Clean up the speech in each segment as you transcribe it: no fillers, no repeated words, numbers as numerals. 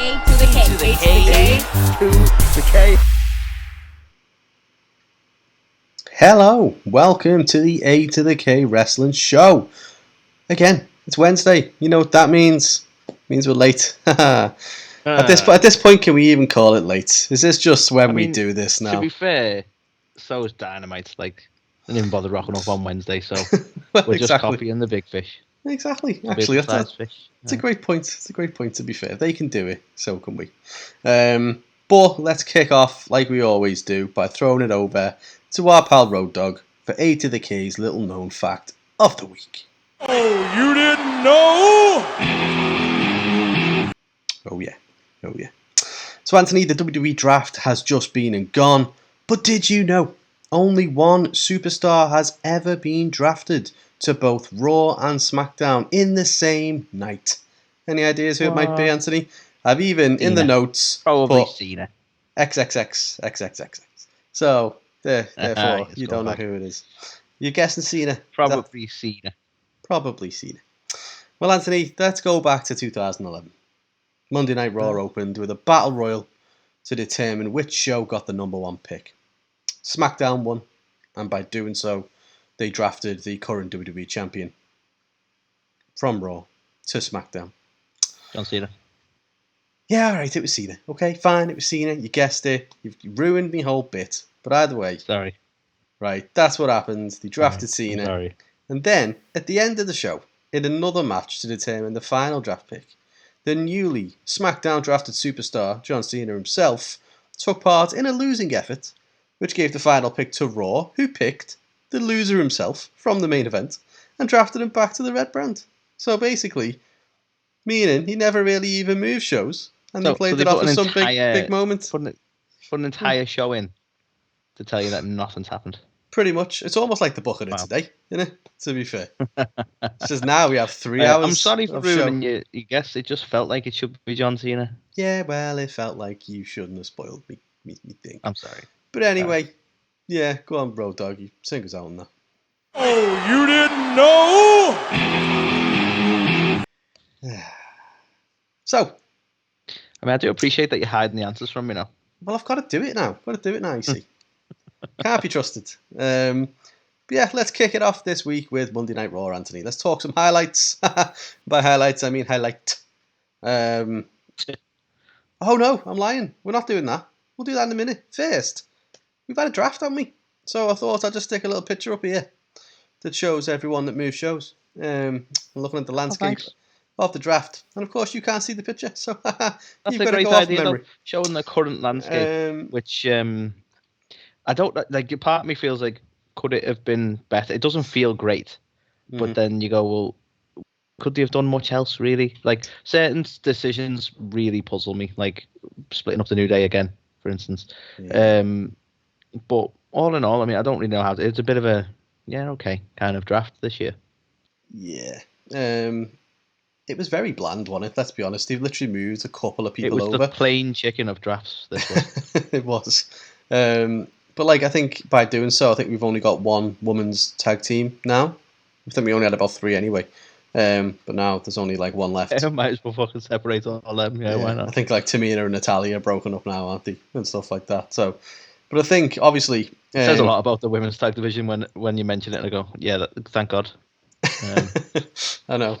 A to the K. A to the K. A to the K. Hello, welcome to the A to the K Wrestling Show. Again, it's Wednesday. You know what that means? It means we're late. At this point, can we even call it late? Is this just when we do this now? To be fair, so is Dynamite. Like, I didn't even bother rocking up on Wednesday, so Well, we're just copying the big fish. Exactly. Actually, it's a great point. It's a great point, to be fair. If they can do it, so can we. But let's kick off, like we always do, by throwing it over to our pal Road Dogg for A to the K's little known fact of the week. Oh, you didn't know? Oh yeah. So Anthony, the WWE draft has just been and gone, but did you know only one superstar has ever been drafted to both Raw and SmackDown in the same night? Any ideas who it might be, Anthony? I've even in the notes probably Cena. XXX. So therefore you don't know who it is. You're guessing Cena? Probably Cena. Probably Cena. Well, Anthony, let's go back to 2011. Monday Night Raw opened with a battle royal to determine which show got the number one pick. SmackDown won, and by doing so, they drafted the current WWE champion from Raw to SmackDown. John Cena. Yeah, alright, it was Cena. Okay, fine, it was Cena. You guessed it. You've ruined my whole bit. But either way. Sorry. Right, that's what happened. They drafted Cena. Sorry. And then, at the end of the show, in another match to determine the final draft pick, the newly SmackDown drafted superstar, John Cena himself, took part in a losing effort, which gave the final pick to Raw, who picked the loser himself from the main event and drafted him back to the Red Brand. So basically, meaning he never really even moved shows, and they played it off as some big moment. Put an entire show in to tell you that nothing's happened. Pretty much. It's almost like the booking of today, isn't it? To be fair. It's just now we have 3 hours. I'm sorry for ruining your guess. It just felt like it should be John Cena. Yeah, well, it felt like you shouldn't have spoiled me thing. I'm sorry. But anyway, yeah, go on, Road Dogg. You sing us out on that. Oh, you didn't know? So. I mean, I do appreciate that you're hiding the answers from me now. Well, I've got to do it now. You see. Can't be trusted. But yeah, let's kick it off this week with Monday Night Raw, Anthony. Let's talk some highlights. By highlights, I mean highlight. Oh no, I'm lying. We're not doing that. We'll do that in a minute. First, we've had a draft, haven't we? So I thought I'd just stick a little picture up here that shows everyone that moves shows. Looking at the landscape of the draft. And of course, you can't see the picture. So that's you've a got great to go off idea, memory. though, showing the current landscape, which... I don't like. Part of me feels like, could it have been better? It doesn't feel great, but then you go, well, could they have done much else? Really, like certain decisions really puzzle me, like splitting up the New Day again, for instance. Yeah. But all in all, I mean, I don't really know how. It's a bit of a okay kind of draft this year. Yeah. It was very bland, wasn't it? Let's be honest. They've literally moved a couple of people over. It was the plain chicken of drafts. This was. It was. But like I think by doing so, I think we've only got one women's tag team now. I think we only had about 3 anyway. But now there's only like 1 left. Yeah, might as well fucking separate all them. Yeah, why not? I think like Tamina and Natalia are broken up now, aren't they? And stuff like that. So, but I think obviously it says a lot about the women's tag division when you mention it and I go, yeah, thank God. I know.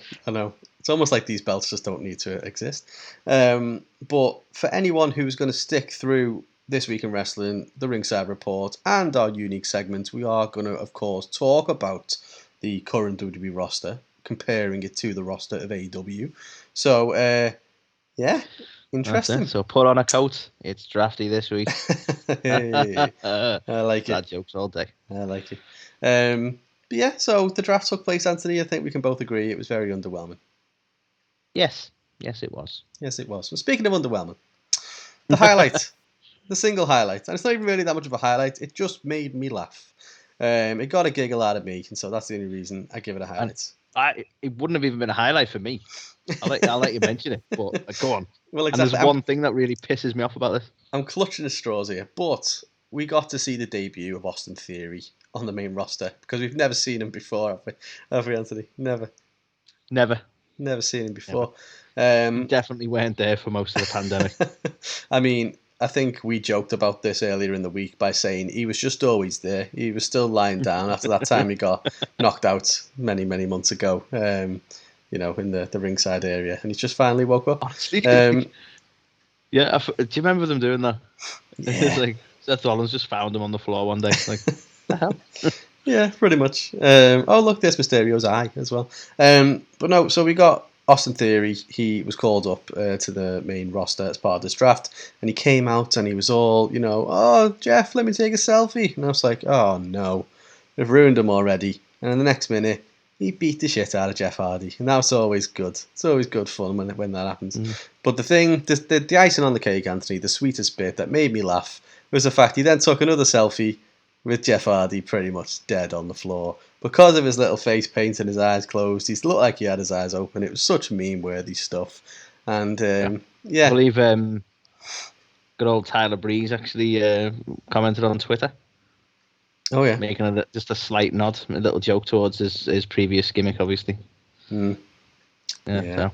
It's almost like these belts just don't need to exist. But for anyone who's going to stick through This Week in Wrestling, the Ringside Report, and our unique segments, we are going to, of course, talk about the current WWE roster, comparing it to the roster of AEW. So, yeah, interesting. So put on a coat. It's drafty this week. I like it. Bad jokes all day. I like it. But yeah, so the draft took place, Anthony. I think we can both agree it was very underwhelming. Yes, it was. Yes, it was. Well, speaking of underwhelming, the highlight. The single highlight, and it's not even really that much of a highlight, it just made me laugh. It got a giggle out of me, and so that's the only reason I give it a highlight. It wouldn't have even been a highlight for me. I'll let you mention it, but go on. Well, exactly. And there's one thing that really pisses me off about this. I'm clutching at straws here, but we got to see the debut of Austin Theory on the main roster, because we've never seen him before, have we, Anthony? Never. Never seen him before. Definitely weren't there for most of the pandemic. I mean, I think we joked about this earlier in the week by saying he was just always there. He was still lying down after that time he got knocked out many, many months ago, in the ringside area. And he's just finally woke up. Honestly. Do you remember them doing that? Yeah. It's like Seth Rollins just found him on the floor one day. Like, the hell? Yeah, pretty much. Look, there's Mysterio's eye as well. But no, so we got Austin Theory. He was called up to the main roster as part of this draft, and he came out and he was all, oh, Jeff, let me take a selfie. And I was like, oh no, we've ruined him already. And in the next minute, he beat the shit out of Jeff Hardy, and that's always good. It's always good fun when that happens. But the thing, the icing on the cake, Anthony, the sweetest bit that made me laugh was the fact he then took another selfie with Jeff Hardy pretty much dead on the floor. Because of his little face paint and his eyes closed, he looked like he had his eyes open. It was such meme-worthy stuff. And, I believe good old Tyler Breeze actually commented on Twitter. Oh, yeah. Making just a slight nod, a little joke towards his previous gimmick, obviously. Yeah. So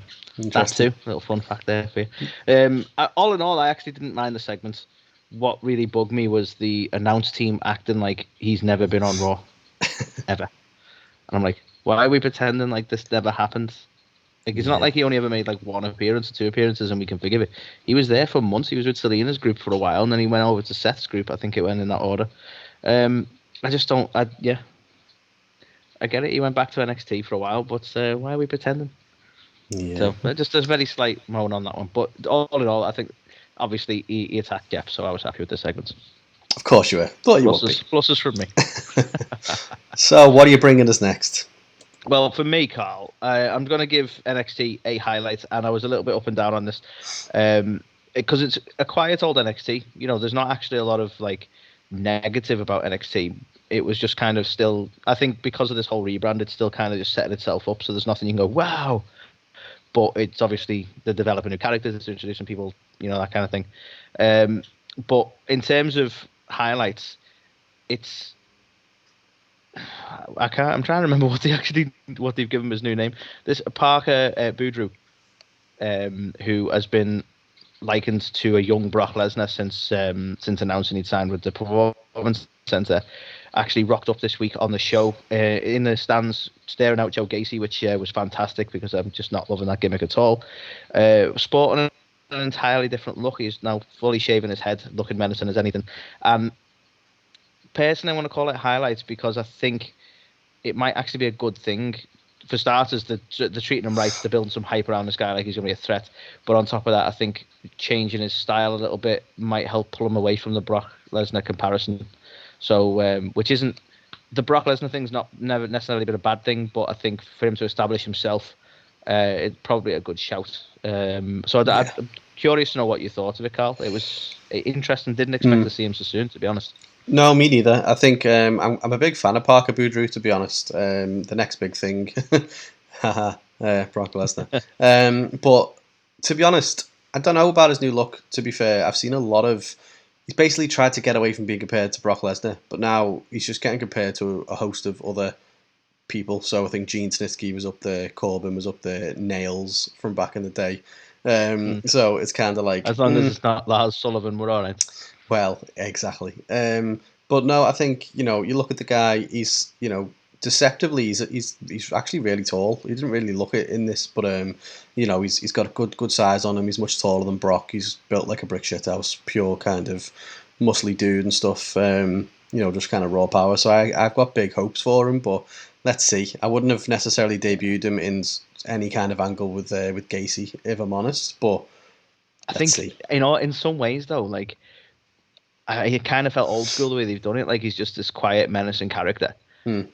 that too. A little fun fact there for you. All in all, I actually didn't mind the segments. What really bugged me was the announce team acting like he's never been on Raw. Ever. And I'm like, why are we pretending like this never happened? Like, it's not like he only ever made like one appearance or two appearances and we can forgive it. He was there for months. He was with Selena's group for a while, and then he went over to Seth's group. I think it went in that order. I just don't... I get it. He went back to NXT for a while, but why are we pretending? Yeah. So just a very slight moan on that one. But all in all, I think obviously he attacked Jeff, so I was happy with the segments. Of course you were. Thought you would be. Pluses from me. So, what are you bringing us next? Well, for me, Carl, I'm going to give NXT a highlight, and I was a little bit up and down on this because it's a quiet old NXT. There's not actually a lot of like negative about NXT. It was just kind of still, I think because of this whole rebrand, it's still kind of just setting itself up, so there's nothing you can go, wow. But it's obviously they're developing new characters, it's introducing people, that kind of thing. But in terms of highlights, I'm trying to remember what they've given him his new name. This Parker Boudreaux, who has been likened to a young Brock Lesnar since announcing he'd signed with the Performance Center, actually rocked up this week on the show in the stands staring out Joe Gacy, which was fantastic because I'm just not loving that gimmick at all. Sporting an entirely different look. He's now fully shaving his head, looking menacing as anything. Personally, I want to call it highlights because I think it might actually be a good thing. For starters, they're treating him right. They're building some hype around this guy like he's going to be a threat. But on top of that, I think changing his style a little bit might help pull him away from the Brock Lesnar comparison. So, which isn't... The Brock Lesnar thing's never necessarily been a bad thing, but I think for him to establish himself, it's probably a good shout. I'm curious to know what you thought of it, Carl. It was interesting. Didn't expect to see him so soon, to be honest. No, me neither. I think I'm a big fan of Parker Boudreaux, to be honest. The next big thing, Brock Lesnar. But to be honest, I don't know about his new look. To be fair, I've seen a lot of. He's basically tried to get away from being compared to Brock Lesnar, but now he's just getting compared to a host of other people. So I think Gene Snitsky was up there, Corbin was up there, Nails from back in the day. So it's kind of like, as long as it's not Lars Sullivan, we're all right. Well, exactly. But no, I think you look at the guy. He's deceptively he's actually really tall. He didn't really look it in this, but he's got a good size on him. He's much taller than Brock. He's built like a brick shit house, pure kind of muscly dude and stuff. Just kind of raw power. So I've got big hopes for him, but let's see. I wouldn't have necessarily debuted him in any kind of angle with Gacy, if I'm honest. But I think in some ways though, like. He kind of felt old school the way they've done it. Like he's just this quiet, menacing character. And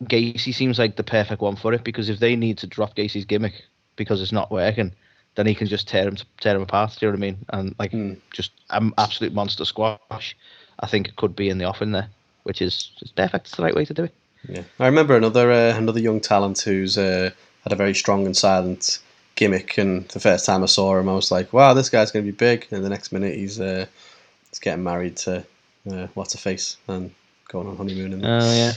Gacy seems like the perfect one for it because if they need to drop Gacy's gimmick because it's not working, then he can just tear him apart. Do you know what I mean? And like just an absolute monster squash. I think it could be in the offing there, which is perfect. It's the right way to do it. Yeah, I remember another young talent who's had a very strong and silent gimmick, and the first time I saw him I was like, wow, this guy's going to be big, and the next minute he's getting married to what's her face and going on honeymoon. Yeah.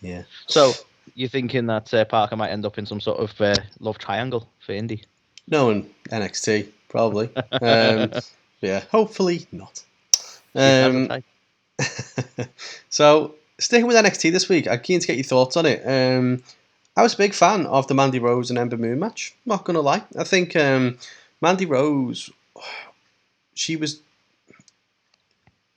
Yeah. So You're thinking that Parker might end up in some sort of love triangle for Indy? No, in NXT, probably. Yeah, hopefully not. So, sticking with NXT this week, I'm keen to get your thoughts on it. I was a big fan of the Mandy Rose and Ember Moon match, not going to lie. I think Mandy Rose, she was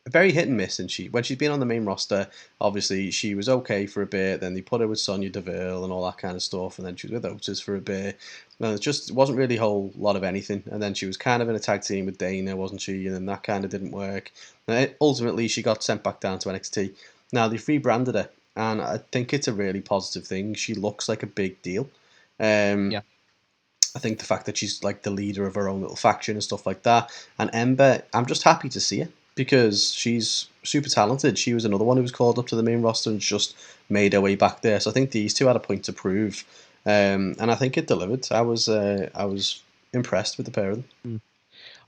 very hit and miss, and when she's been on the main roster, obviously she was okay for a bit. Then they put her with Sonya Deville and all that kind of stuff, and then she was with Otis for a bit. And it wasn't really a whole lot of anything. And then she was kind of in a tag team with Dana, wasn't she? And then that kind of didn't work. And ultimately, she got sent back down to NXT. Now they rebranded her, and I think it's a really positive thing. She looks like a big deal. Yeah. I think the fact that she's like the leader of her own little faction and stuff like that. And Ember, I'm just happy to see her, because she's super talented. She was another one who was called up to the main roster and just made her way back there. So I think these two had a point to prove, and I think it delivered. I was impressed with the pair of them.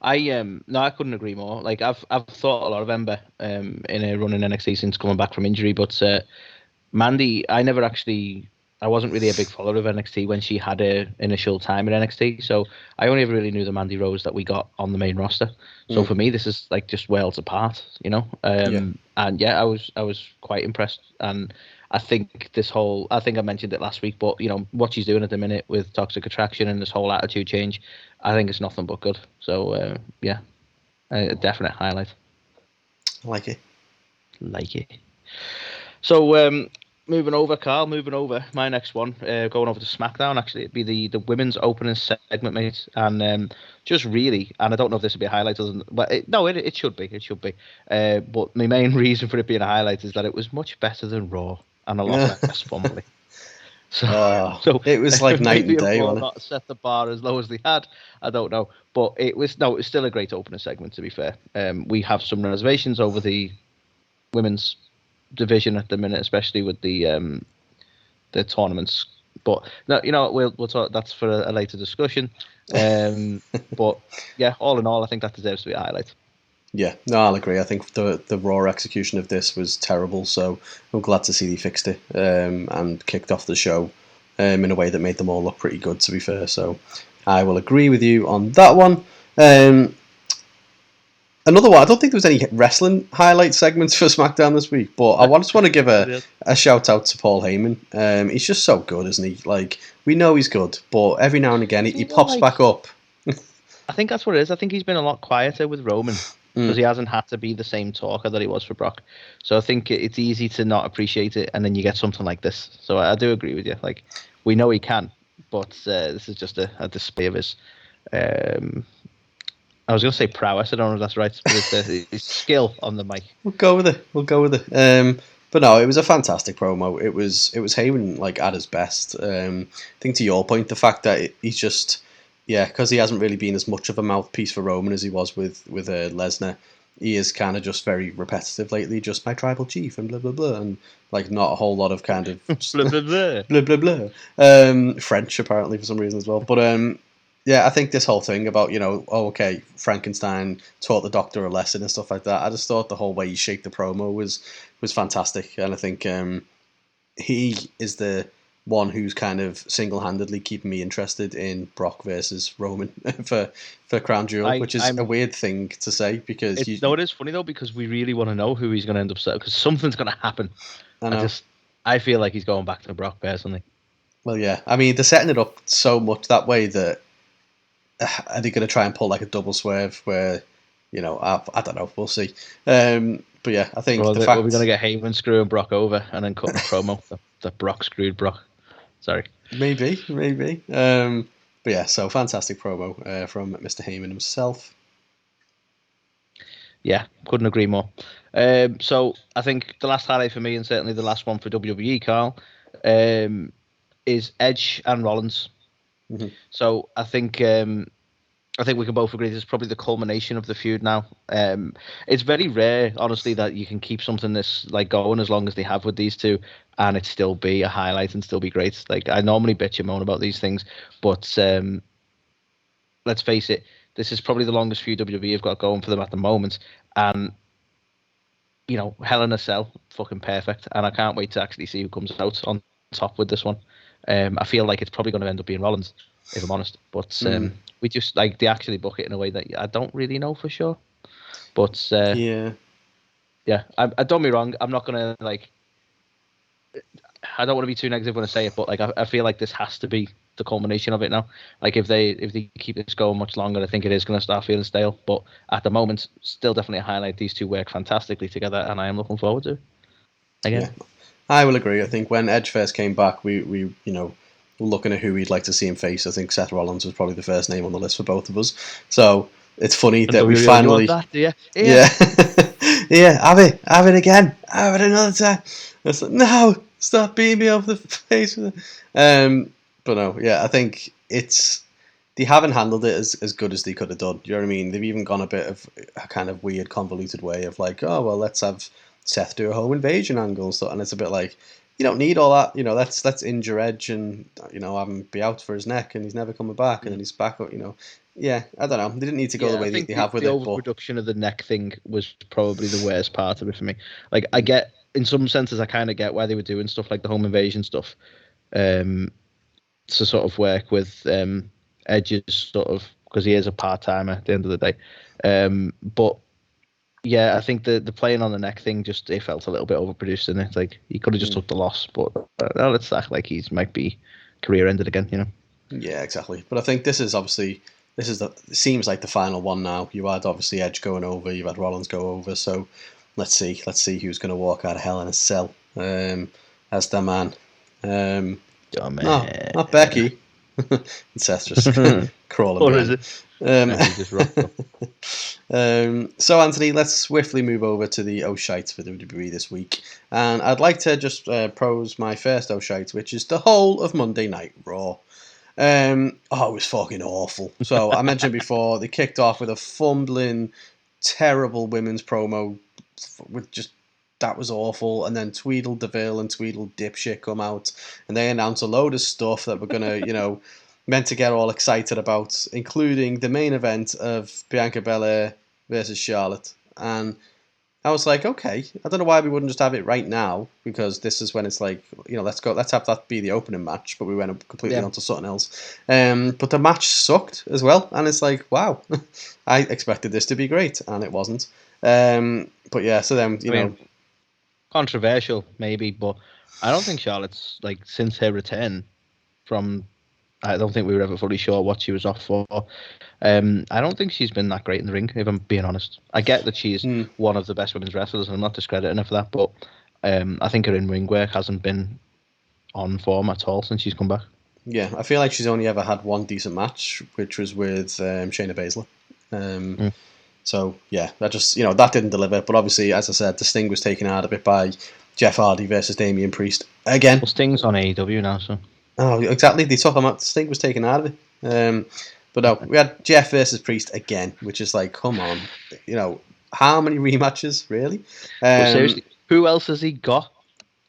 I couldn't agree more. Like I've thought a lot of Ember in her run in NXT since coming back from injury, but Mandy, I wasn't really a big follower of NXT when she had her initial time in NXT. So I only ever really knew the Mandy Rose that we got on the main roster. So for me, this is like just worlds apart, you know. And yeah, I was quite impressed. And I think I think I mentioned it last week, but you know what she's doing at the minute with Toxic Attraction and this whole attitude change, I think it's nothing but good. So yeah, a definite highlight. I like it. So moving over, my next one, going over to SmackDown, actually, it'd be the women's opening segment, mate. And just really, and I don't know if this would be a highlight, but it should be. But my main reason for it being a highlight is that it was much better than Raw and a lot less fumbly. So it was like night and day, wasn't it? Not set the bar as low as they had. I don't know, but it was still a great opening segment, to be fair. We have some reservations over the women's division at the minute, especially with the tournaments. But no, you know, we'll talk. That's for a later discussion. But yeah, all in all, I think that deserves to be a highlight. Yeah, no, I'll agree. I think the Raw execution of this was terrible, so I'm glad to see they fixed it and kicked off the show in a way that made them all look pretty good, to be fair. So I will agree with you on that one. Another one, I don't think there was any wrestling highlight segments for SmackDown this week, but I just want to give a shout out to Paul Heyman. He's just so good, isn't he? Like, we know he's good, but every now and again he pops back up. I think that's what it is. I think he's been a lot quieter with Roman because he hasn't had to be the same talker that he was for Brock. So I think it's easy to not appreciate it, and then you get something like this. So I do agree with you. Like, we know he can, but this is just a display of his... I was going to say prowess. I don't know if that's right. But it's skill on the mic. We'll go with it. But no, it was a fantastic promo. It was Heyman like at his best. I think to your point, the fact that he's just because he hasn't really been as much of a mouthpiece for Roman as he was with Lesnar. He is kind of just very repetitive lately. Just my tribal chief and blah blah blah, and like not a whole lot of kind of blah blah blah blah blah blah. French apparently for some reason as well, but. Yeah, I think this whole thing about, Frankenstein taught the Doctor a lesson and stuff like that. I just thought the whole way he shaped the promo was fantastic. And I think he is the one who's kind of single-handedly keeping me interested in Brock versus Roman for Crown Jewel, which is a weird thing to say because... it is funny, though, because we really want to know who he's going to end up setting, because something's going to happen. I feel like he's going back to Brock, personally. Well, yeah. I mean, they're setting it up so much that way that are they going to try and pull like a double swerve where, I don't know, we'll see. But yeah, I think are we going to get Heyman screwing Brock over and then cut the promo that Brock screwed Brock? Sorry. Maybe. But yeah, so fantastic promo from Mr. Heyman himself. Yeah, couldn't agree more. So I think the last highlight for me, and certainly the last one for WWE, Carl, is Edge and Rollins. Mm-hmm. So I think we can both agree this is probably the culmination of the feud now. It's very rare, honestly, that you can keep something this like going as long as they have with these two, and it still be a highlight and still be great. Like, I normally bitch and moan about these things, but let's face it, this is probably the longest feud WWE have got going for them at the moment, and Hell in a Cell, fucking perfect, and I can't wait to actually see who comes out on top with this one. I feel like it's probably going to end up being Rollins, if I'm honest. But we just they actually book it in a way that I don't really know for sure. But yeah, I don't get me wrong. I'm not gonna I don't want to be too negative when I say it, but I feel like this has to be the culmination of it now. Like if they keep this going much longer, I think it is going to start feeling stale. But at the moment, still definitely a highlight. These two work fantastically together, and I am looking forward to it. Again, yeah, I will agree. I think when Edge first came back, we were looking at who we'd like to see him face. I think Seth Rollins was probably the first name on the list for both of us. So it's funny that we finally, yeah, have it again, have it another time. It's like, no, stop beating me over the face with it. But no, yeah, I think they haven't handled it as good as they could have done. Do you know what I mean? They've even gone a bit of a kind of weird, convoluted way of like, oh well, let's have Seth do a home invasion angle and stuff, and it's a bit like, you don't need all that. Let's injure Edge and have him be out for his neck, and he's never coming back, and then he's back up. Yeah, I don't know. They didn't need to go the way they have with it. The overproduction of the neck thing was probably the worst part of it for me. Like I get, in some senses, I kind of get why they were doing stuff like the home invasion stuff, to sort of work with Edge's sort of, because he is a part timer at the end of the day. But yeah, I think the playing on the neck thing it felt a little bit overproduced in it. Like he could have just took the loss, but let's act like he might be career ended again. Yeah, exactly. But I think this is it seems like the final one now. You had obviously Edge going over, you've had Rollins go over, so let's see who's going to walk out of Hell in a Cell as the man. No, not Becky. Seth just crawling. Or is it? Just rocked up. So Anthony, let's swiftly move over to the O'Shites for WWE this week, and I'd like to just prose my first O'Shite, which is the whole of Monday Night Raw. It was fucking awful. So I mentioned before, they kicked off with a fumbling, terrible women's promo with that was awful. And then Tweedle DeVille and Tweedle Dipshit come out and they announce a load of stuff that we're gonna, meant to get all excited about, including the main event of Bianca Belair versus Charlotte. And I was like, okay, I don't know why we wouldn't just have it right now, because this is when it's like, let's have that be the opening match, but we went completely onto something else. But the match sucked as well, and it's like, wow, I expected this to be great, and it wasn't. But yeah, so then, controversial maybe, but I don't think Charlotte's, since her return from, I don't think we were ever fully sure what she was off for. I don't think she's been that great in the ring, if I'm being honest. I get that she's one of the best women's wrestlers, and I'm not discrediting her for that, but I think her in-ring work hasn't been on form at all since she's come back. Yeah, I feel like she's only ever had one decent match, which was with Shayna Baszler. So, yeah, that just, that didn't deliver. But obviously, as I said, the Sting was taken out of it by Jeff Hardy versus Damien Priest. Again. Well, Sting's on AEW now, so. Oh, exactly. They took him out. Sting was taken out of it. But no, we had Jeff versus Priest again, which is like, come on. How many rematches, really? Seriously, who else has he got?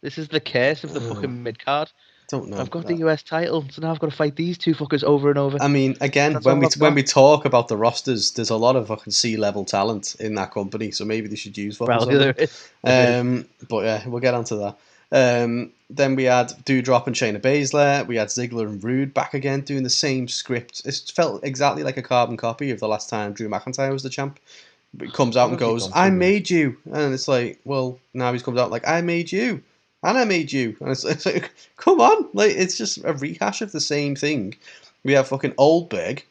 This is the curse of the fucking mid-card. Don't know. I've got the US title, so now I've got to fight these two fuckers over and over. I mean, again, when we talk about the rosters, there's a lot of fucking C-level talent in that company, so maybe they should use fucking something. But yeah, we'll get onto that. Then we had Doudrop and Shayna Baszler. We had Ziggler and Rude back again doing the same script. It felt exactly like a carbon copy of the last time Drew McIntyre was the champ. He comes out and goes, I made you. And it's like, well, now he's comes out like, I made you. And I made you. And it's like, come on. It's just a rehash of the same thing. We have fucking Oldberg.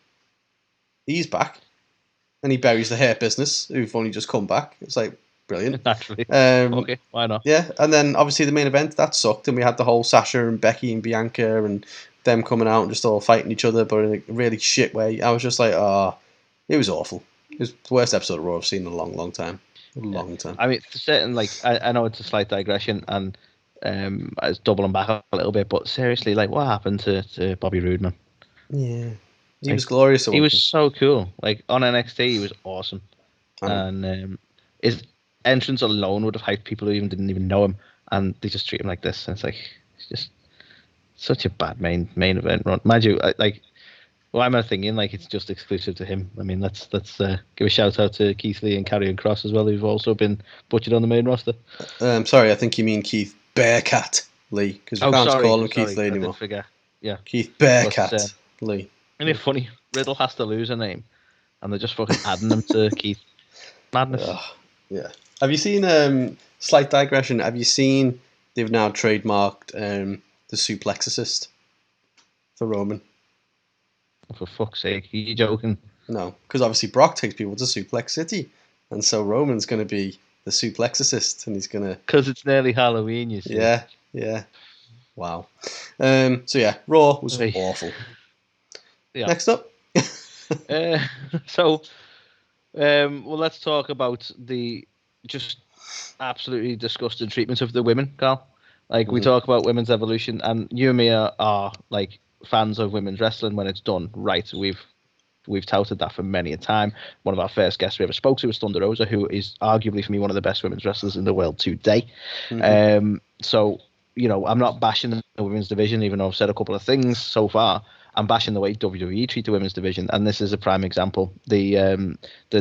He's back. And he buries the Hurt Business, who've only just come back. It's like, brilliant. Naturally. Okay, why not? Yeah, and then obviously the main event, that sucked. And we had the whole Sasha and Becky and Bianca and them coming out and just all fighting each other, but in a really shit way. I was just like, it was awful. It was the worst episode of Raw I've seen in a long, long time. Time. I mean, for certain, I know it's a slight digression, and I was doubling back a little bit, but seriously, what happened to Bobby Roode, man? Yeah. He was glorious. He was so cool. On NXT, he was awesome. And his entrance alone would have hyped people who didn't even know him, and they just treat him like this. And it's just such a bad main event run. Mind you, why am I thinking it's just exclusive to him? I mean, let's give a shout out to Keith Lee and Karrion Kross as well, who've also been butchered on the main roster. Sorry, I think you mean Keith Bearcat Lee, because we can't call him Keith Lee anymore. I did forget. Yeah. Keith Bearcat Lee. Isn't it funny? Riddle has to lose a name, and they're just fucking adding them to Keith. Madness. Yeah. Have you seen, slight digression, have you seen they've now trademarked the suplex assist for Roman? For fuck's sake, are you joking? No, because obviously Brock takes people to Suplex City, and so Roman's going to be the suplex assist, and he's going to... Because it's nearly Halloween, you see. Yeah. Wow. So yeah, Raw was awful. Yeah. Next up. Well, let's talk about the just absolutely disgusting treatment of the women, Carl. Like, we talk about women's evolution, and you and me are like fans of women's wrestling when it's done right. We've touted that for many a time. One of our first guests we ever spoke to was Thunder Rosa, who is arguably for me one of the best women's wrestlers in the world today. So, you know, I'm not bashing the women's division, even though I've said a couple of things so far. I'm bashing the way WWE treat the women's division, and this is a prime example. The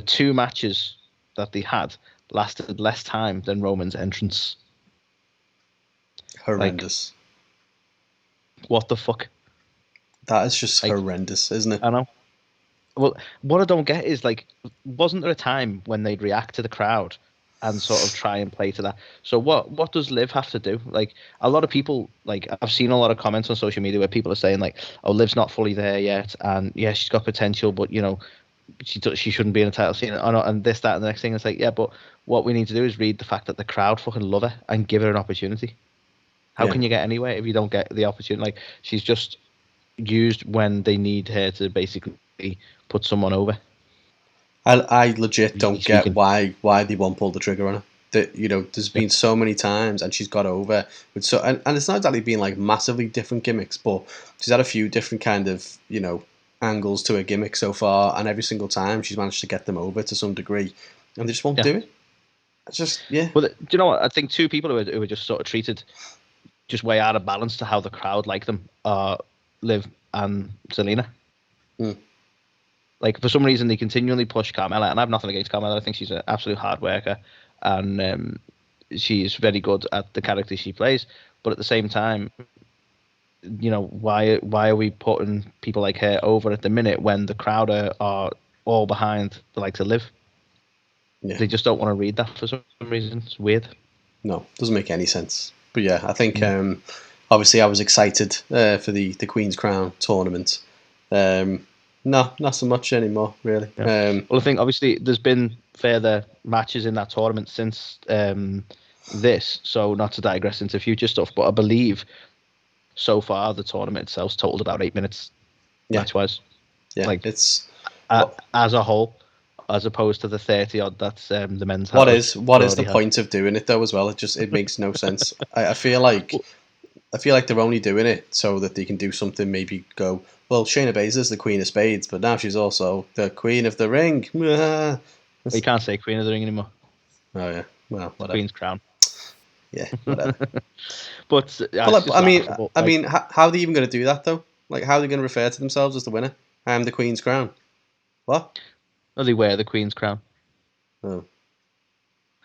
two matches that they had lasted less time than Roman's entrance. Horrendous. Like, what the fuck? That is just horrendous, isn't it? I know. Well, what I don't get is, like, wasn't there a time when they'd react to the crowd and sort of try and play to that? So what does Liv have to do? Like, a lot of people, like, I've seen a lot of comments on social media where people are saying, like, oh, Liv's not fully there yet, and yeah, she's got potential, but, you know, she shouldn't be in a title scene, and this, that, and the next thing. It's like, yeah, but what we need to do is read the fact that the crowd fucking love her and give her an opportunity. How can you get anywhere if you don't get the opportunity? Like, she's just used when they need her to basically put someone over. I legit don't get why they won't pull the trigger on her. That, you know, there's been so many times and she's got over with and it's not exactly been like massively different gimmicks, but she's had a few different kind of, you know, angles to her gimmick so far, and every single time she's managed to get them over to some degree, and they just won't do it. It's just Well, do you know what? I think two people who were just sort of treated just way out of balance to how the crowd like them are Liv and Zelina. Like, for some reason, they continually push Carmella, and I have nothing against Carmella. I think she's an absolute hard worker, and she's very good at the character she plays. But at the same time, you know, why are we putting people like her over at the minute when the crowd are all behind the likes of Liv? Yeah. They just don't want to read that for some reason. It's weird. No, doesn't make any sense. But yeah, I think obviously I was excited for the Queen's Crown tournament. No, not so much anymore, really. Yeah. Well, I think obviously there's been further matches in that tournament since this, so not to digress into future stuff, but I believe so far the tournament itself's totaled about 8 minutes match-wise. Yeah, like, it's as a whole, as opposed to the 30-odd that's the men's. What is the point of doing it though? As well, it makes no sense. I feel like they're only doing it so that they can do something. Maybe go, well, Shayna Baszler's the Queen of Spades, but now she's also the Queen of the Ring. You can't say Queen of the Ring anymore. Oh yeah, well, whatever. Queen's Crown. Yeah, whatever. But I mean, how are they even going to do that though? Like, how are they going to refer to themselves as the winner? I am the Queen's Crown. What? No, they wear the Queen's Crown. Oh.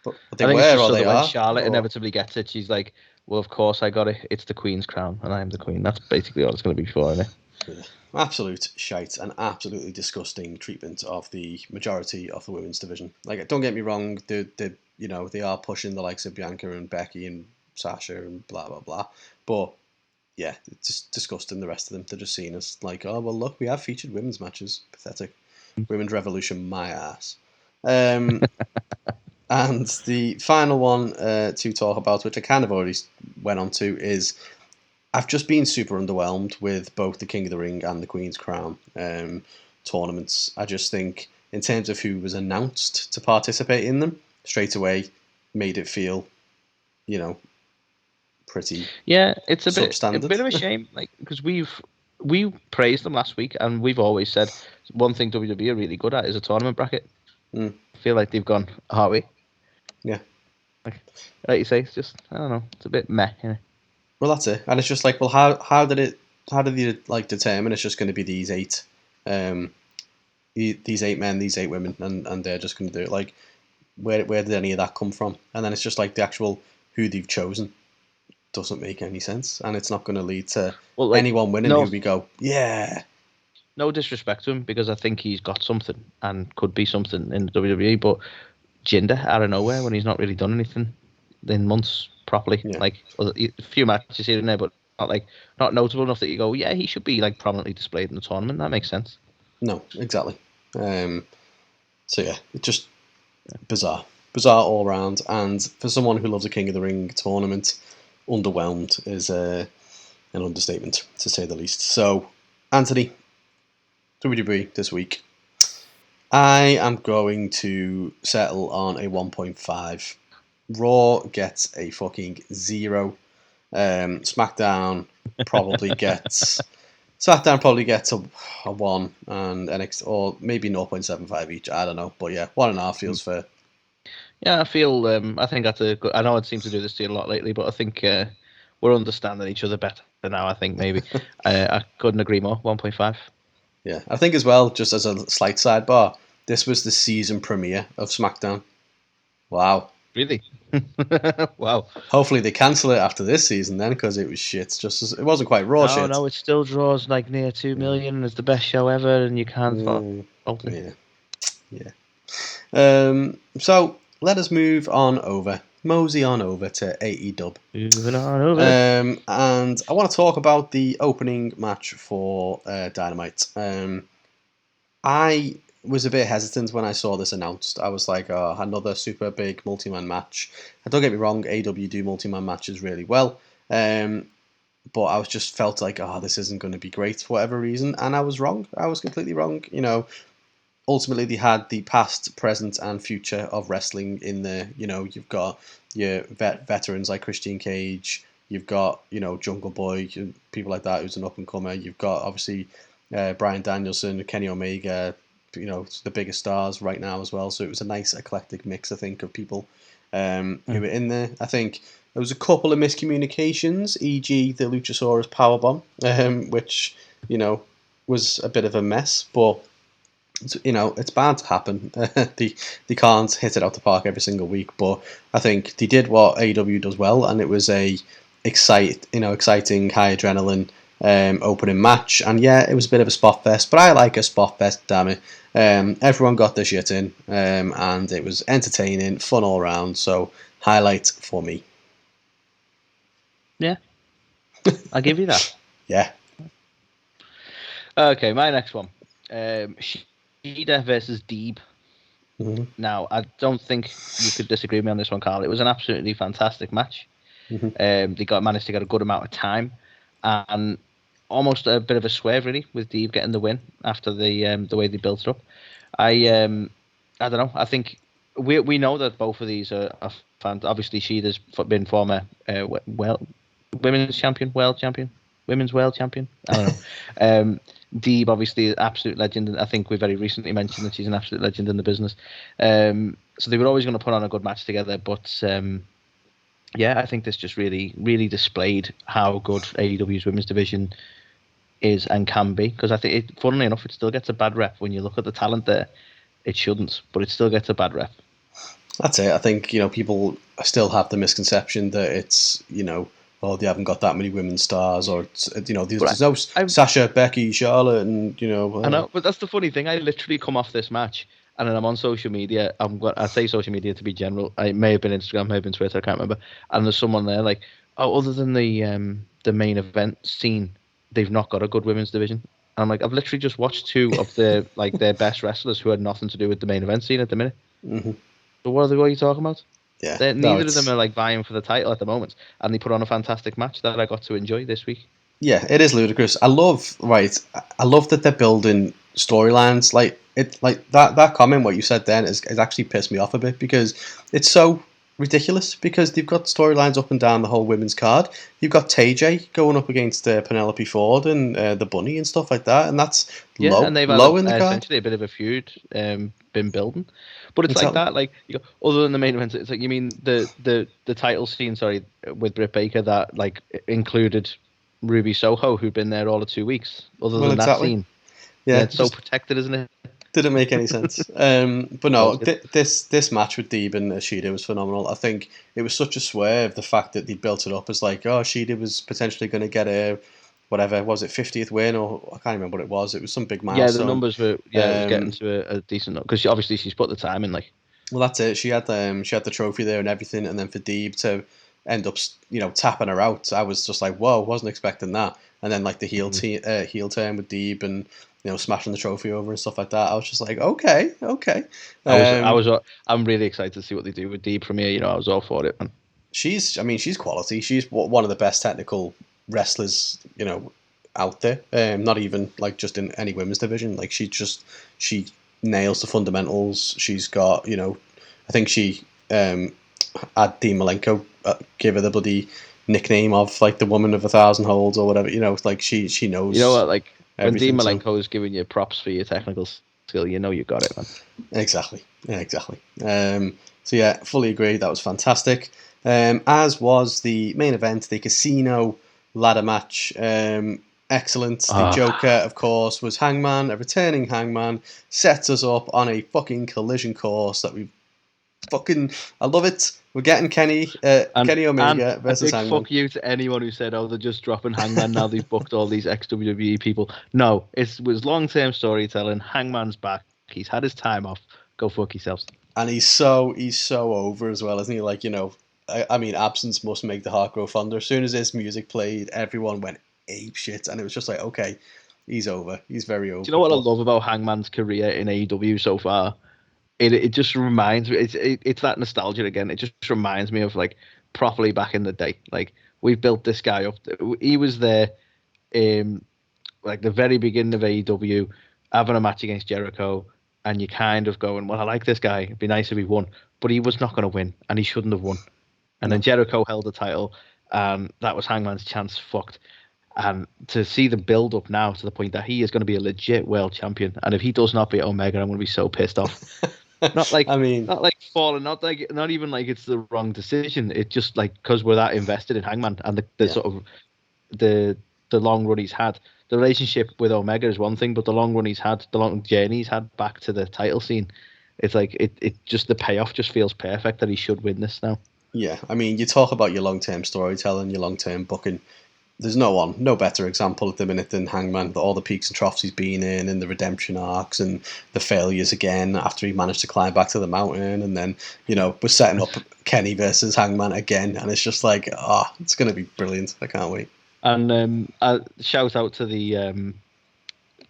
But they wear or they are? When Charlotte inevitably gets it, she's like, well, of course I got it. It's the Queen's Crown, and I am the Queen. That's basically all it's going to be for, isn't it? Yeah. Absolute shite and absolutely disgusting treatment of the majority of the women's division. Like, don't get me wrong, they are pushing the likes of Bianca and Becky and Sasha and blah blah blah. But yeah, it's just disgusting. The rest of them, they're just seeing us like, oh well, look, we have featured women's matches. Pathetic. Women's Revolution, my ass. And the final one to talk about, which I kind of already went on to, is I've just been super underwhelmed with both the King of the Ring and the Queen's Crown tournaments. I just think, in terms of who was announced to participate in them, straight away made it feel, you know, pretty. Yeah, it's a bit of a shame, like, because we praised them last week, and we've always said one thing WWE are really good at is a tournament bracket. I feel like they've gone, are we? Yeah. Like you say, it's just, I don't know, it's a bit meh, you know? Well, that's it. And it's just like, well, how did you like determine it's just going to be these 8 men, these 8 women, and they're just going to do it? Like, where did any of that come from? And then it's just like the actual who they've chosen doesn't make any sense, and it's not going to lead to anyone winning who we go, yeah. No disrespect to him, because I think he's got something and could be something in the WWE, but Jinder out of nowhere when he's not really done anything in months properly. Yeah. Like a few matches here and there, but not notable enough that you go, yeah, he should be like prominently displayed in the tournament. That makes sense. No, exactly. So yeah, it's just bizarre all around. And for someone who loves a King of the Ring tournament, underwhelmed is an understatement, to say the least. So, Anthony, WWE this week. I am going to settle on a 1.5. Raw gets a fucking 0. SmackDown probably gets a 1, and NXT, or maybe 0.75 each. I don't know, but yeah, 1.5 feels fair. Yeah, I think that's a good. I know it seems to do this to you a lot lately, but I think we're understanding each other better now. I think maybe I couldn't agree more. 1.5. Yeah, I think as well, just as a slight sidebar, this was the season premiere of SmackDown. Wow. Really? Wow. Hopefully they cancel it after this season then, because it was shit. It wasn't quite Raw shit. No, it still draws like near 2 million. It's the best show ever, and you can't fault it. Yeah. So let us move on over. Mosey on over to AEW. Moving on over. And I want to talk about the opening match for Dynamite. I was a bit hesitant when I saw this announced. I was like, another super big multi-man match. And don't get me wrong, AEW do multi-man matches really well. But I was just felt like, this isn't going to be great for whatever reason. And I was wrong. I was completely wrong. Ultimately, they had the past, present, and future of wrestling in there. You've got your veterans like Christian Cage. You've got, Jungle Boy, people like that, who's an up-and-comer. You've got, obviously, Bryan Danielson, Kenny Omega, the biggest stars right now as well. So it was a nice eclectic mix, I think, of people who were in there. I think there was a couple of miscommunications, e.g. the Luchasaurus powerbomb, which, was a bit of a mess, but it's bound to happen. They can't hit it out the park every single week, but I think they did what AEW does well, and it was a exciting, high adrenaline opening match. And yeah, it was a bit of a spot fest, but I like a spot fest, damn it. Everyone got their shit in, and it was entertaining, fun all around. So highlight for me. Yeah, I'll give you that. Yeah. Okay, my next one. Shida versus Deeb. Mm-hmm. Now, I don't think you could disagree with me on this one, Carl. It was an absolutely fantastic match. Mm-hmm. They managed to get a good amount of time, and almost a bit of a swerve, really, with Deeb getting the win after the way they built it up. I don't know. I think we know that both of these are fans. Obviously, Shida's been former women's champion, world champion, women's world champion. I don't know. Deeb, obviously, an absolute legend. I think we very recently mentioned that she's an absolute legend in the business. So they were always going to put on a good match together. But yeah, I think this just really, really displayed how good AEW's women's division is and can be. Because I think, funnily enough, it still gets a bad rep when you look at the talent there. It shouldn't, but it still gets a bad rep. That's it. I think people still have the misconception that it's they haven't got that many women stars, or there's no Sasha, Becky, Charlotte, and I know, but that's the funny thing. I literally come off this match, and then I'm on social media. I say social media to be general. It may have been Instagram, may have been Twitter. I can't remember. And there's someone there like, other than the main event scene, they've not got a good women's division. And I'm like, I've literally just watched two of their best wrestlers who had nothing to do with the main event scene at the minute. Mm-hmm. So what are you talking about? Yeah, neither of them are vying for the title at the moment, and they put on a fantastic match that I got to enjoy this week. Yeah, it is ludicrous. I love that they're building storylines. That comment what you said then is actually pissed me off a bit, because it's so ridiculous, because they've got storylines up and down the whole women's card. You've got TJ going up against Penelope Ford and the Bunny and stuff like that, and that's low, and they've low in the card. Essentially a bit of a feud been building. But it's like that, other than the main event, it's like, you mean the title scene, with Britt Baker that included Ruby Soho, who'd been there all of 2 weeks. Other than that scene, yeah, it's so protected, isn't it? Didn't make any sense. But no, this match with Deeb and Shida was phenomenal. I think it was such a swerve, the fact that they built it up as like, oh, Shida was potentially going to get a, whatever, was it 50th win, or I can't remember what it was. It was some big milestone. Yeah, the numbers were, it was getting to a decent, because obviously she's put the time in, like. Well, that's it. She had the trophy there and everything, and then for Deeb to end up, tapping her out, I was just like, whoa, wasn't expecting that. And then like the heel turn with Deeb and smashing the trophy over and stuff like that. I was just like, okay. I'm really excited to see what they do with Deeb from here. I was all for it, man. She's quality. She's one of the best technical wrestlers, out there. Not even like just in any women's division. Like she nails the fundamentals. She's got, I think she had Dean Malenko give her the bloody nickname of like the woman of 1,000 holds or whatever. Like she knows. You know what? Like when Dean Malenko is giving you props for your technical skill, you got it, man. Exactly. Yeah, exactly. So yeah, fully agree. That was fantastic. As was the main event, the casino ladder match. Excellent. The Joker, of course, was Hangman, a returning Hangman, sets us up on a fucking collision course that we I love it. We're getting Kenny Omega versus Hangman. Fuck you to anyone who said, they're just dropping Hangman now they've booked all these ex-WWE people. No, it was long-term storytelling. Hangman's back. He's had his time off. Go fuck yourselves. And he's so over as well, isn't he? Like, I mean, absence must make the heart grow fonder. As soon as his music played, everyone went ape shit, and it was just like, okay, he's over. He's very over. Do you know what I love about Hangman's career in AEW so far? It just reminds me. It's that nostalgia again. It just reminds me of like properly back in the day. Like we built this guy up. He was there, like the very beginning of AEW, having a match against Jericho, and you kind of going, well, I like this guy. It'd be nice if he won, but he was not going to win, and he shouldn't have won. And then Jericho held the title, and that was Hangman's chance fucked. And to see the build up now to the point that he is going to be a legit world champion, and if he does not beat Omega, I'm going to be so pissed off. Not like not like falling, not even like it's the wrong decision. It's just like because we're that invested in Hangman and the sort of the long run he's had. The relationship with Omega is one thing, but the long run he's had, the long journey he's had back to the title scene, it's like it just the payoff just feels perfect that he should win this now. Yeah, I mean, you talk about your long-term storytelling, your long-term booking. There's no better example at the minute than Hangman. All the peaks and troughs he's been in, and the redemption arcs, and the failures again after he managed to climb back to the mountain, and then we're setting up Kenny versus Hangman again, and it's just like, it's going to be brilliant. I can't wait. And shout out to the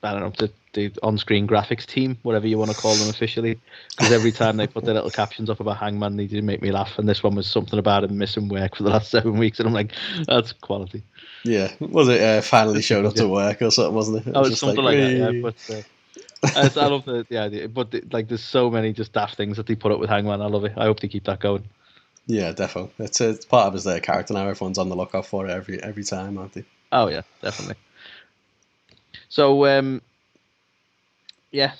I don't know, the on-screen graphics team, whatever you want to call them officially, because every time they put their little captions up about Hangman, they do make me laugh. And this one was something about him missing work for the last 7 weeks, and I'm like, that's quality. Yeah, was it finally showed up to work or something, wasn't it? Oh, it's something like that. Yeah, but I love the idea. But there's so many just daft things that they put up with Hangman. I love it. I hope they keep that going. Yeah, definitely. It's part of his character now. Everyone's on the lookout for it every time, aren't they? Oh yeah, definitely. So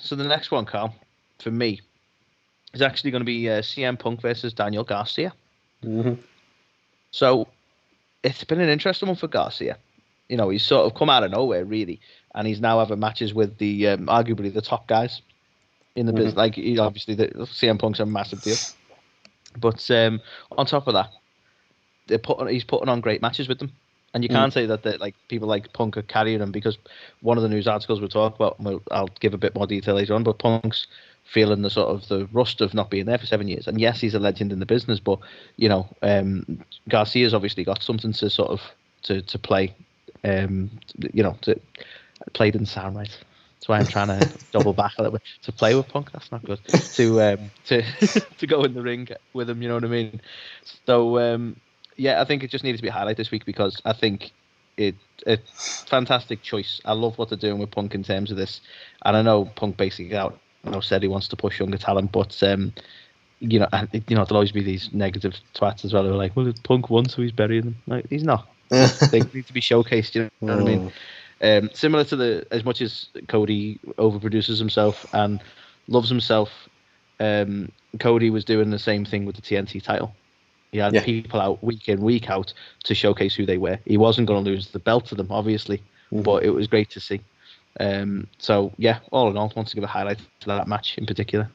so the next one, Carl, for me, is actually going to be CM Punk versus Daniel Garcia. Mm-hmm. So it's been an interesting one for Garcia. He's sort of come out of nowhere, really, and he's now having matches with the arguably the top guys in the business. Like, obviously, the CM Punk's a massive deal, but on top of that, he's putting on great matches with them. And you can't say that like people like Punk are carrying him, because one of the news articles we'll talk about, I'll give a bit more detail later on, but Punk's feeling the sort of the rust of not being there for 7 years. And yes, he's a legend in the business, but Garcia's obviously got something to sort of to play. To play didn't sound right. That's why I'm trying to double back a little bit. To play with Punk, that's not good. To go in the ring with him, you know what I mean? So. I think it just needed to be a highlight this week, because I think it's a fantastic choice. I love what they're doing with Punk in terms of this. And I know Punk basically said he wants to push younger talent, but there'll always be these negative twats as well. They're like, well, it's Punk won, so he's burying them. Like, he's not. They need to be showcased, you know what I mean? Similar to as much as Cody overproduces himself and loves himself, Cody was doing the same thing with the TNT title. He had people out week in, week out to showcase who they were. He wasn't going to lose the belt to them, obviously, but it was great to see. So yeah, all in all, I want to give a highlight to that match in particular.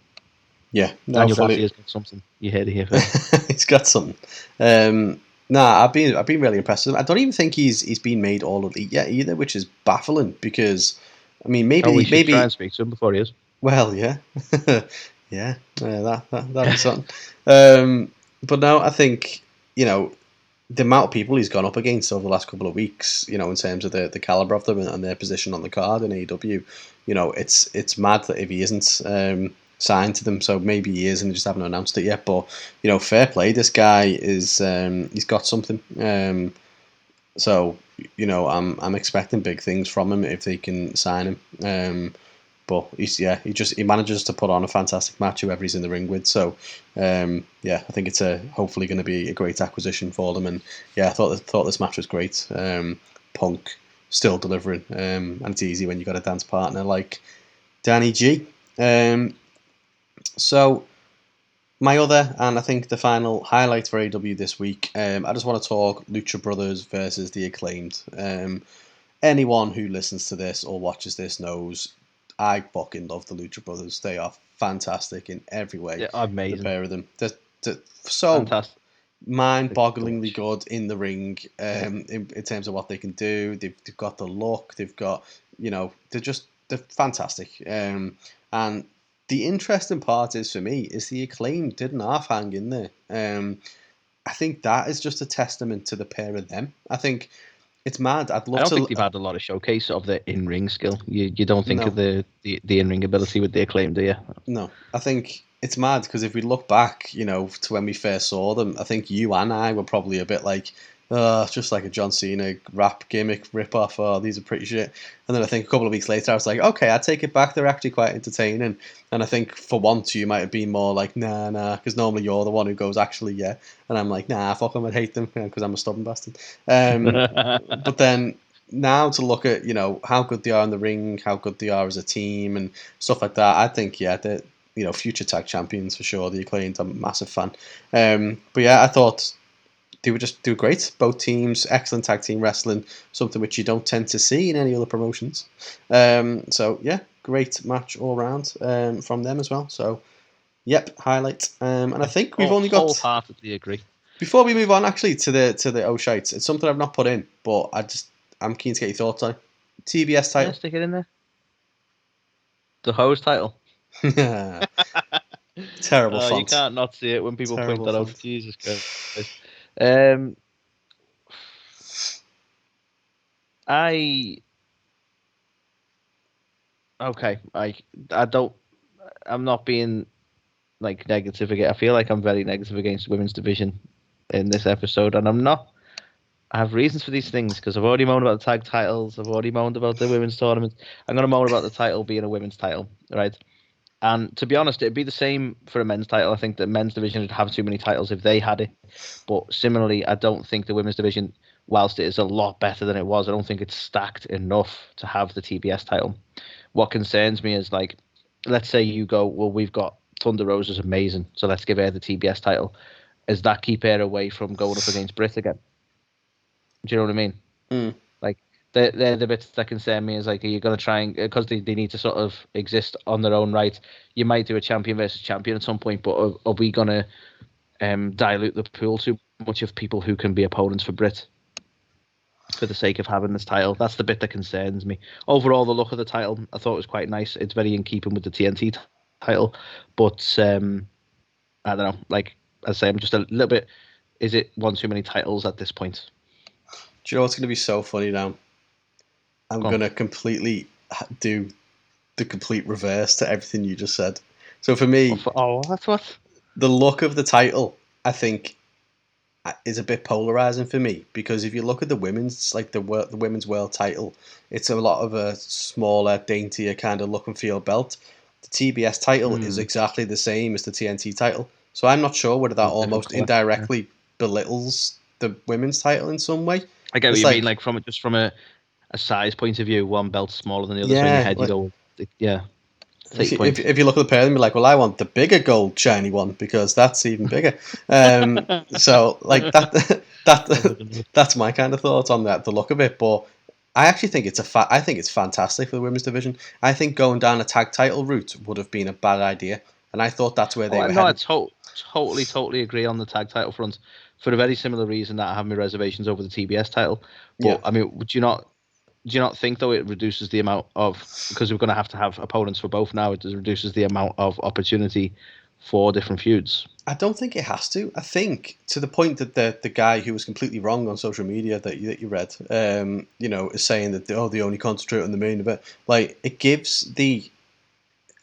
Yeah, Daniel Garcia's got something. You heard it here first. He's got something. I've been really impressed with him. I don't even think he's been made all elite yet either, which is baffling because, I mean, maybe try and speak to him before he is. Well, yeah, yeah, that'd be something. But no, I think the amount of people he's gone up against over the last couple of weeks, in terms of the caliber of them and their position on the card in AEW, it's mad that if he isn't signed to them, so maybe he is and they just haven't announced it yet. But fair play, this guy is he's got something. So I'm expecting big things from him if they can sign him. But he manages to put on a fantastic match whoever he's in the ring with. So I think it's hopefully going to be a great acquisition for them. And I thought this match was great. Punk still delivering, and it's easy when you got a dance partner like Danny G. So my other, and I think the final highlight for AEW this week, I just want to talk Lucha Brothers versus the Acclaimed. Anyone who listens to this or watches this knows I fucking love the Lucha Brothers. They are fantastic in every way. Yeah, amazing. The pair of them. They're so fantastic. Mind-bogglingly good in the ring in terms of what they can do. They've got the look. They've got, they're fantastic. And the interesting part is, for me, is the Acclaim didn't half hang in there. I think that is just a testament to the pair of them. I think it's mad. I don't think they've had a lot of showcase of their in-ring skill. You don't think of the in-ring ability with the Acclaim, do you? No. I think it's mad because if we look back, to when we first saw them, I think you and I were probably a bit like, just like a John Cena rap gimmick rip-off. Oh, these are pretty shit. And then I think a couple of weeks later, I was like, okay, I take it back. They're actually quite entertaining. And I think for once, you might have been more like, nah, because normally you're the one who goes, actually, yeah. And I'm like, nah, fuck them, I hate them because I'm a stubborn bastard. But then now to look at, how good they are in the ring, how good they are as a team and stuff like that, I think, they're, future tag champions for sure. The Acclaimed, I'm a massive fan. But I thought they were great. Both teams, excellent tag team wrestling, something which you don't tend to see in any other promotions. Great match all around from them as well. So, highlight. And I think we've only got. Wholeheartedly agree. Before we move on, actually, to the O'Shites, it's something I've not put in, but I'm keen to get your thoughts on it. TBS title. Yeah, stick it in there. The hose title. Terrible font. You can't not see it when people point that out. Jesus Christ. I'm not being like negative again. I feel like I'm very negative against the women's division in this episode, and I'm not. I have reasons for these things because I've already moaned about the tag titles. I've already moaned about the women's tournament. I'm going to moan about the title being a women's title, right? And to be honest, it'd be the same for a men's title. I think the men's division would have too many titles if they had it. But similarly, I don't think the women's division, whilst it is a lot better than it was, I don't think it's stacked enough to have the TBS title. What concerns me is, like, let's say you go, well, we've got Thunder Rosa's amazing, so let's give her the TBS title. Does that keep her away from going up against Britt again? Do you know what I mean? Mm. Like, they're the bits that concern me. Is like, are you going to try and, because they need to sort of exist on their own right, you might do a champion versus champion at some point, but are we going to dilute the pool too much of people who can be opponents for Britt for the sake of having this title? That's the bit that concerns me. Overall, the look of the title, I thought was quite nice. It's very in keeping with the TNT title, but I don't know. Like I say, I'm just a little bit. Is it one too many titles at this point? Do you know what's going to be so funny now? I'm going to completely do the complete reverse to everything you just said. So for me, that's what the look of the title, I think, is a bit polarizing for me, because if you look at the women's, like the women's world title, it's a lot of a smaller, daintier kind of look and feel belt. The TBS title is exactly the same as the TNT title, so I'm not sure whether that almost indirectly belittles the women's title in some way. I get what you mean, like from a size point of view, one belt's smaller than the other, so in your head you go, yeah. If you look at the pair, then you're like, well, I want the bigger gold shiny one because that's even bigger. So like that's my kind of thought on that, the look of it. But I actually think I think it's fantastic for the women's division. I think going down a tag title route would have been a bad idea, and I thought that's where they were headed. Totally agree on the tag title front for a very similar reason that I have my reservations over the TBS title. But Yeah. I mean, do you not think though it reduces the amount of, because we're going to have opponents for both now, it reduces the amount of opportunity for different feuds? I don't think it has to. I think to the point that the guy who was completely wrong on social media that you read, is saying that they only concentrate on the main event. Like, it gives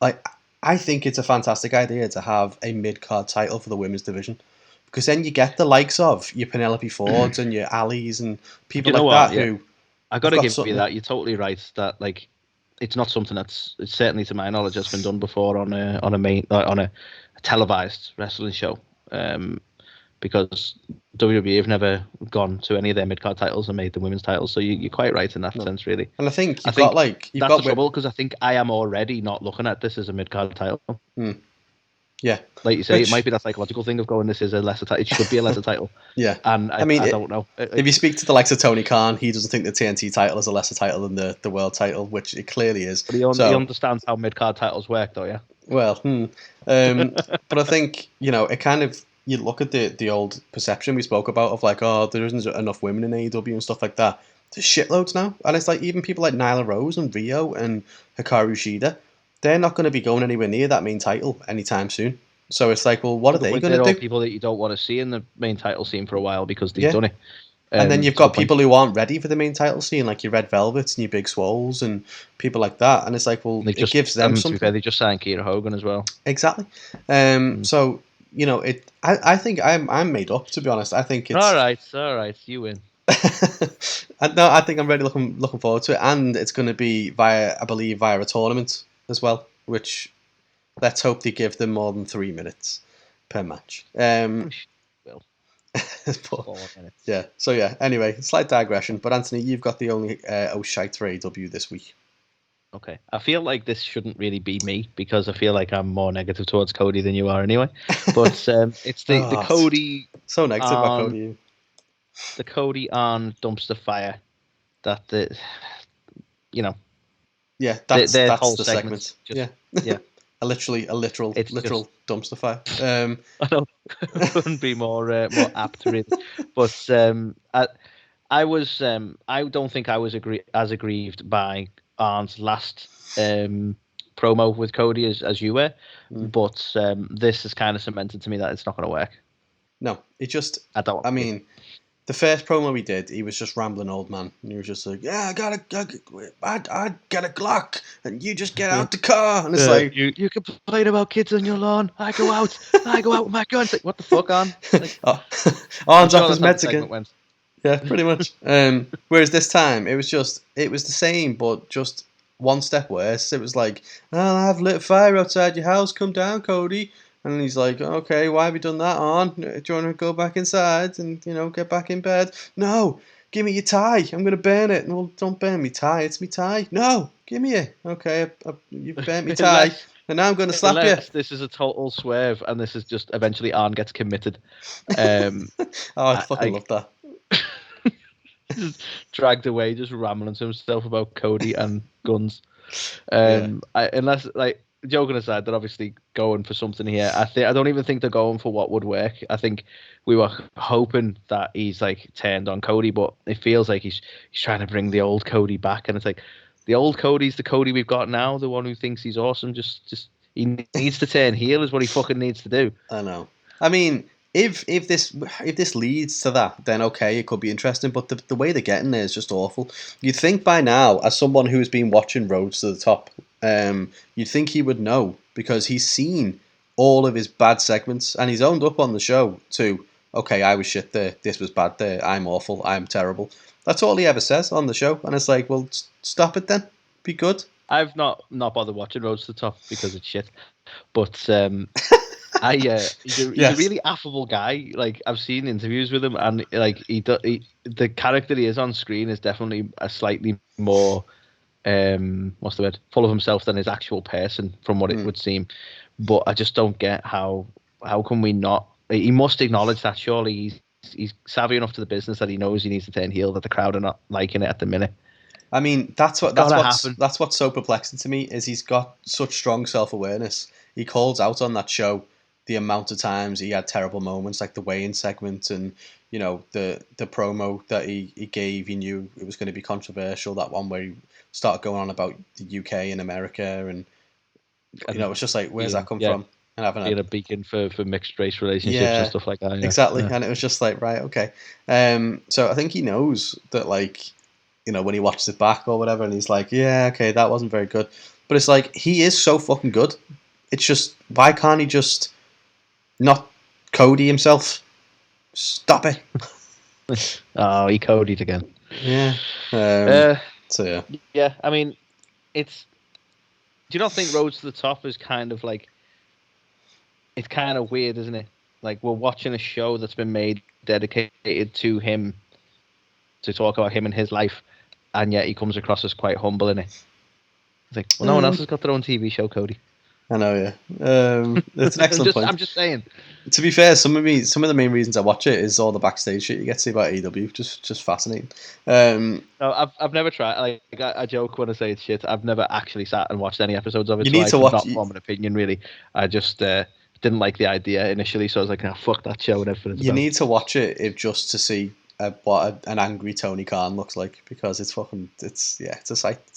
I think it's a fantastic idea to have a mid-card title for the women's division, because then you get the likes of your Penelope Fords and your Allies and people that. Yeah. Who I got to give you that. You're totally right that it's not something it's certainly to my knowledge has been done before on a televised wrestling show, because WWE have never gone to any of their mid-card titles and made the women's titles. So you're quite right in that sense, really. And I think that's the trouble, because I think I am already not looking at this as a mid-card title. Yeah, like you say, it might be that psychological thing of going, this is a lesser title. It should be a lesser title. Yeah, and I don't know. If you speak to the likes of Tony Khan, he doesn't think the TNT title is a lesser title than the world title, which it clearly is. But he understands how mid-card titles work, though. Yeah. Well, but I think it kind of, you look at the old perception we spoke about of there isn't enough women in AEW and stuff like that. There's shitloads now, and it's like even people like Nyla Rose and Rio and Hikaru Shida, they're not going to be going anywhere near that main title anytime soon. So it's like, well, what are they going to do? People that you don't want to see in the main title scene for a while because they've done it. And then you've got people who aren't ready for the main title scene, like your Red Velvets and your Big Swoles and people like that. And it's like, well, it gives them something. They just signed Kiera Hogan as well. Exactly. So, I think I'm made up, to be honest. I think it's... All right, you win. No, I think I'm really looking forward to it. And it's going to be via a tournament as well, which let's hope they give them more than 3 minutes per match. Yeah. So yeah. Anyway, slight digression. But Anthony, you've got the only shite for AEW this week. Okay. I feel like this shouldn't really be me because I feel like I'm more negative towards Cody than you are anyway. But it's the Cody. So negative about Cody. The Cody on dumpster fire. That Yeah, that's their the whole segment. Yeah. A literal dumpster fire. I know, couldn't be more apt, really. But I don't think I was as aggrieved by Arn's last promo with Cody as you were. But this has kind of cemented to me that it's not going to work. No, it just. I mean, the first promo he did, he was just rambling old man, and he was just like, "Yeah, I get a Glock, and you just get out the car." And it's like, you complain about kids on your lawn. I go out with my gun. It's like, what the fuck, Arn? Like, Arn's off his meds again. Yeah, pretty much. Whereas this time, it was the same, but just one step worse. It was like, "I'll have lit a fire outside your house. Come down, Cody." And he's like, "Okay, why have you done that, Arn? Do you want to go back inside and, get back in bed?" "No, give me your tie. I'm going to burn it." "Well, don't burn me tie. It's me tie." "No, give me it." "Okay, you've burnt me tie. And now I'm going to slap you." This is a total swerve, and this is just eventually Arn gets committed. I fucking love that. Just dragged away, just rambling to himself about Cody and guns. Unless, joking aside, they're obviously going for something here. I don't even think they're going for what would work. I think we were hoping that he's turned on Cody, but it feels like he's trying to bring the old Cody back, and it's like the old Cody's the Cody we've got now, the one who thinks he's awesome. Just he needs to turn heel is what he fucking needs to do. I know. I mean, if this leads to that, then okay, it could be interesting. But the way they're getting there is just awful. You'd think by now, as someone who's been watching Roads to the Top, you'd think he would know, because he's seen all of his bad segments and he's owned up on the show to, "Okay, I was shit there. This was bad there. I'm awful. I'm terrible." That's all he ever says on the show, and it's like, well, stop it then. Be good. I've not bothered watching Roads to the Top because it's shit, but he's a really affable guy. I've seen interviews with him, and the character he is on screen is definitely a slightly more full of himself than his actual person, from what it would seem. But I just don't get how can we not? He must acknowledge that, surely. He's savvy enough to the business that he knows he needs to turn heel, that the crowd are not liking it at the minute. I mean, that's what's so perplexing to me is he's got such strong self-awareness. He calls out on that show the amount of times he had terrible moments, like the weigh-in segment and the promo that he gave. He knew it was going to be controversial. That one where he started going on about the UK and America, and it's just like, where's that come from? And having being a beacon for mixed race relationships and stuff like that. Exactly, and it was just like, right, okay. So I think he knows that, like, when he watches it back or whatever, and he's like, yeah, okay, that wasn't very good. But it's like, he is so fucking good. It's just, why can't he just not Cody himself? Stop it. Oh, he Cody'd again. Yeah. So, yeah. Yeah, I mean, do you not think Road to the Top is kind of like, it's kind of weird, isn't it? Like, we're watching a show that's been made dedicated to him, to talk about him and his life, and yet he comes across as quite humble in it. It's like, well, no one else has got their own TV show, Cody. I know, yeah. It's an excellent point. I'm just saying. To be fair, some of the main reasons I watch it is all the backstage shit you get to see about AEW. Just fascinating. No, I've never tried. Like, I joke when I say it's shit. I've never actually sat and watched any episodes of it. You need to watch. Not form an opinion, really. I just didn't like the idea initially, so I was like, fuck that show and everything. You need to watch it just to see what an angry Tony Khan looks like, because it's a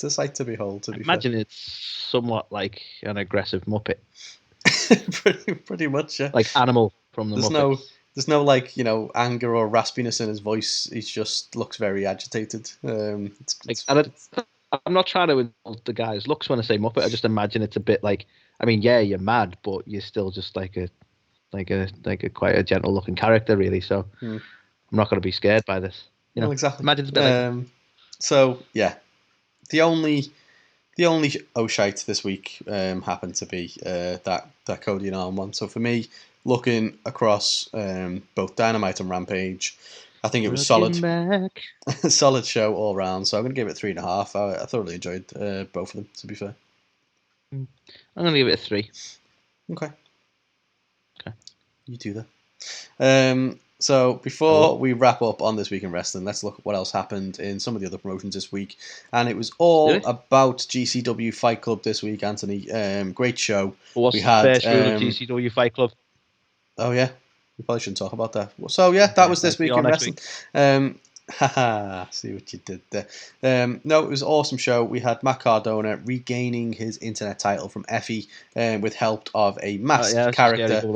sight to behold. To be imagine fair. It's somewhat like an aggressive Muppet. pretty much, yeah. Like Animal from the Muppets. There's no like anger or raspiness in his voice. He just looks very agitated. I'm not trying to insult the guy's looks when I say Muppet. I just imagine it's a bit like, I mean, yeah, you're mad, but you're still just like a quite a gentle looking character, really. So I'm not going to be scared by this. Well, exactly. Imagine it's a bit like... So yeah, the only shite this week happened to be that Cody and Arn one. So for me, looking across both Dynamite and Rampage, I think it was solid show all round. So I'm going to give it 3.5. I thoroughly enjoyed both of them, to be fair. I'm going to give it a 3. Okay. You do that. So before we wrap up on This Week in Wrestling, let's look at what else happened in some of the other promotions this week. And it was all about GCW Fight Club this week, Anthony. Great show. What's the first rule of GCW Fight Club? Oh, yeah. We probably shouldn't talk about that. So, yeah, that was This Week in Wrestling. See what you did there. No, it was an awesome show. We had Matt Cardona regaining his internet title from Effie with help of a masked character,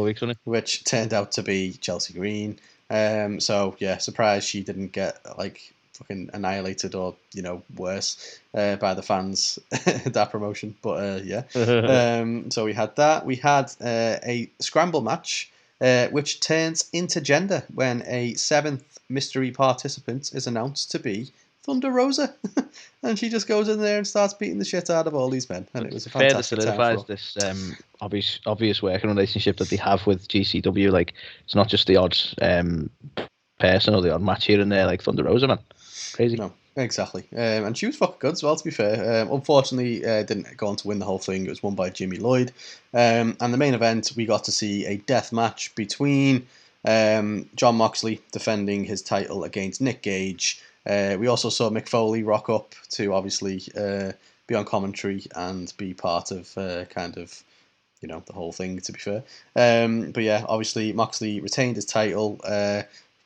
which turned out to be Chelsea Green. So, yeah, surprised she didn't get, like, fucking annihilated or, worse by the fans at that promotion. But, yeah. So we had that. We had a scramble match, which turns intergender when a 7th mystery participant is announced to be Thunder Rosa. And she just goes in there and starts beating the shit out of all these men. And it was a fantastic time. Solidifies this obvious working relationship that they have with GCW. Like, it's not just the odd person or the odd match here and there, like Thunder Rosa, man. Crazy. No, exactly. And she was fucking good as well, to be fair. Unfortunately, didn't go on to win the whole thing. It was won by Jimmy Lloyd. And the main event, we got to see a death match between Jon Moxley defending his title against Nick Gage. We also saw Mick Foley rock up to obviously be on commentary and be part of kind of, the whole thing, to be fair. But yeah, obviously Moxley retained his title.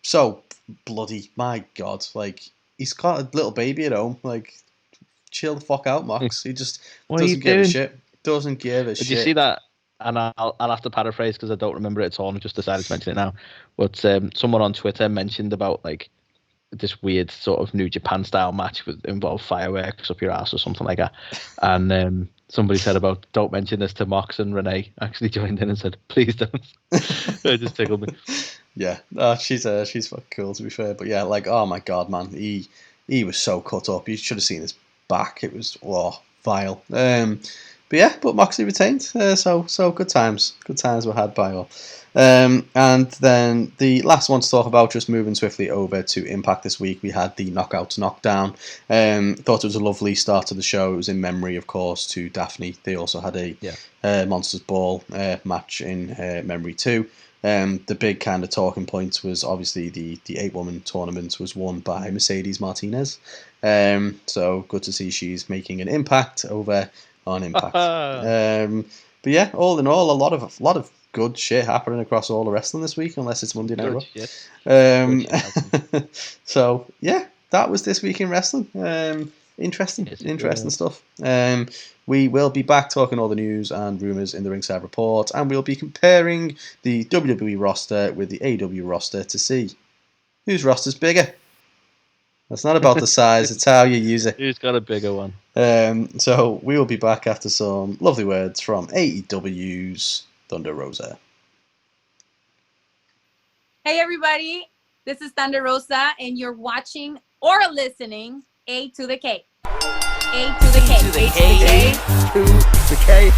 So bloody, my God, like, he's got a little baby at home. Like, chill the fuck out, Mox. He just doesn't give a shit. Doesn't give a shit. Did you see that? And I'll have to paraphrase because I don't remember it at all. I just decided to mention it now. But someone on Twitter mentioned about like this weird sort of New Japan style match with involved fireworks up your ass or something like that. And somebody said about don't mention this to Mox, and Renee actually joined in and said, please don't. It just tickled me. Yeah, she's fucking cool, to be fair. But yeah, like, oh my God, man, he was so cut up. You should have seen his back. It was vile. But yeah, but Moxley retained. So good times were had by all. And then the last one to talk about, just moving swiftly over to Impact this week, we had the Knockouts Knockdown. Thought it was a lovely start to the show. It was in memory, of course, to Daphne. They also had a Monsters Ball match in memory too. The big kind of talking point was obviously the 8-woman tournament was won by Mercedes Martinez. So good to see she's making an impact over on Impact. But yeah, all in all, a lot of good shit happening across all the wrestling this week, unless it's Monday Night Raw. So yeah, that was this week in wrestling. Interesting stuff. We will be back talking all the news and rumours in the Ringside Report, and we'll be comparing the WWE roster with the AEW roster to see whose roster's bigger. It's not about the size, it's how you use it. Who's got a bigger one? So we will be back after some lovely words from AEW's Thunder Rosa. Hey everybody, this is Thunder Rosa, and you're watching or listening A2theK. A2theK. A2theK.